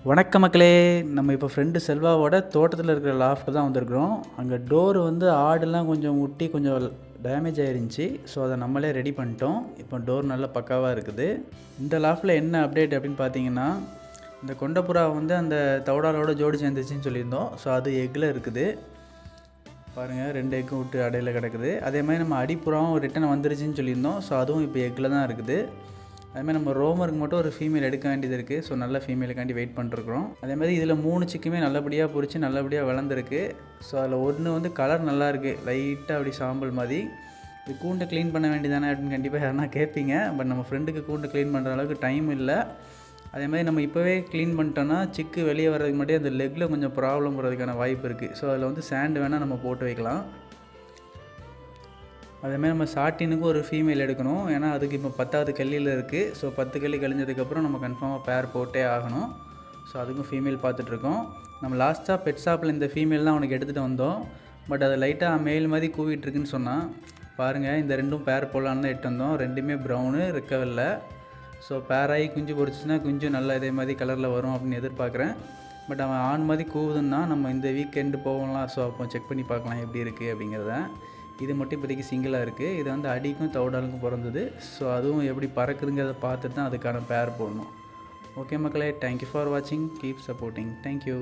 வணக்க மக்களே. நம்ம இப்போ ஃப்ரெண்டு செல்வாவோட தோட்டத்தில் இருக்கிற லாஃப்ட்டு தான் வந்திருக்கிறோம். அங்கே டோர் வந்து ஆடெல்லாம் கொஞ்சம் முட்டி கொஞ்சம் டேமேஜ் ஆயிருந்துச்சு. ஸோ அதை நம்மளே ரெடி பண்ணிட்டோம். இப்போ டோர் நல்லா பக்காவாக இருக்குது. இந்த லாஃப்ட்டில் என்ன அப்டேட் அப்படின்னு பார்த்தீங்கன்னா, இந்த கொண்டப்புறா வந்து அந்த தவடாலோட ஜோடி சேர்ந்துச்சுன்னு சொல்லியிருந்தோம். ஸோ அது எக்கில் இருக்குது பாருங்கள், 2 எக்கு விட்டு அடையில் கிடக்குது. அதே மாதிரி நம்ம அடிப்புறாவும் ரிட்டன் வந்துருச்சுன்னு சொல்லியிருந்தோம். ஸோ அதுவும் இப்போ எக்கில் தான் இருக்குது. அதேமாதிரி நம்ம ரோமருக்கு மட்டும் ஒரு ஃபீமேல் எடுக்க வேண்டியது இருக்குது. ஸோ நல்ல ஃபீமேலுக்காண்டி வெயிட் பண்ணிருக்கிறோம். அதேமாதிரி இதில் 3 சிக்குமே நல்லபடியாக பொரிச்சு நல்லபடியாக வளர்ந்துருக்கு. ஸோ அதில் ஒன்று வந்து கலர் நல்லாயிருக்கு, லைட்டாக அப்படி சாம்பல் மாதிரி. இது கூண்டை க்ளீன் பண்ண வேண்டியதானே அப்படின்னு கண்டிப்பாக யாருன்னா கேட்பீங்க. பட் நம்ம ஃப்ரெண்டுக்கு கூண்டை க்ளீன் பண்ணுற அளவுக்கு டைம் இல்லை. அதே மாதிரி நம்ம இப்போவே க்ளீன் பண்ணிட்டோன்னா சிக்கு வெளியே வர்றதுக்கு மட்டும் அந்த லெக்கில் கொஞ்சம் ப்ராப்ளம் வர்றதுக்கான வாய்ப்பு இருக்குது. ஸோ அதில் வந்து சாண்டு வேணால் நம்ம போட்டு வைக்கலாம். அதேமாதிரி நம்ம சாட்டினுக்கு ஒரு ஃபீமேல் எடுக்கணும். ஏன்னா அதுக்கு இப்போ 10வது கல்லியில் இருக்குது. ஸோ 10 கல்லி கழிஞ்சதுக்கப்புறம் நம்ம கன்ஃபார்மாக பேர் போட்டே ஆகணும். ஸோ அதுக்கும் ஃபீமேல் பார்த்துட்ருக்கோம். நம்ம லாஸ்ட்டாக பெட் ஷாப்பில் இந்த ஃபீமேல் தான் அவனுக்கு எடுத்துகிட்டு வந்தோம். பட் அது லைட்டாக மேல் மாதிரி கூவிட்டுருக்குன்னு சொன்னான். பாருங்கள், இந்த 2ம் பேர் போடலான்னு தான் எட்டு வந்தோம். 2மே ப்ரௌனு ரெக்கவரில். ஸோ பேராகி குஞ்சு பொரிச்சுன்னா குஞ்சு நல்லா இதே மாதிரி கலரில் வரும் அப்படின்னு எதிர்பார்க்குறேன். பட் அவன் ஆண் மாதிரி கூவுதுன்னா நம்ம இந்த வீக்கெண்டு போகலாம். ஸோ அப்போ செக் பண்ணி பார்க்கலாம் எப்படி இருக்குது அப்படிங்கிறத. இது மட்டும் இப்போதைக்கு சிங்கிளாக இருக்குது. இது வந்து அடிக்கும் தவடாலுக்கும் பிறந்தது. ஸோ அதுவும் எப்படி பறக்குதுங்கிறத பார்த்துட்டு தான் அதுக்கான பேர் போடணும். ஓகே மக்களே, தேங்க்யூ ஃபார் வாட்சிங். Keep supporting. தேங்க்யூ.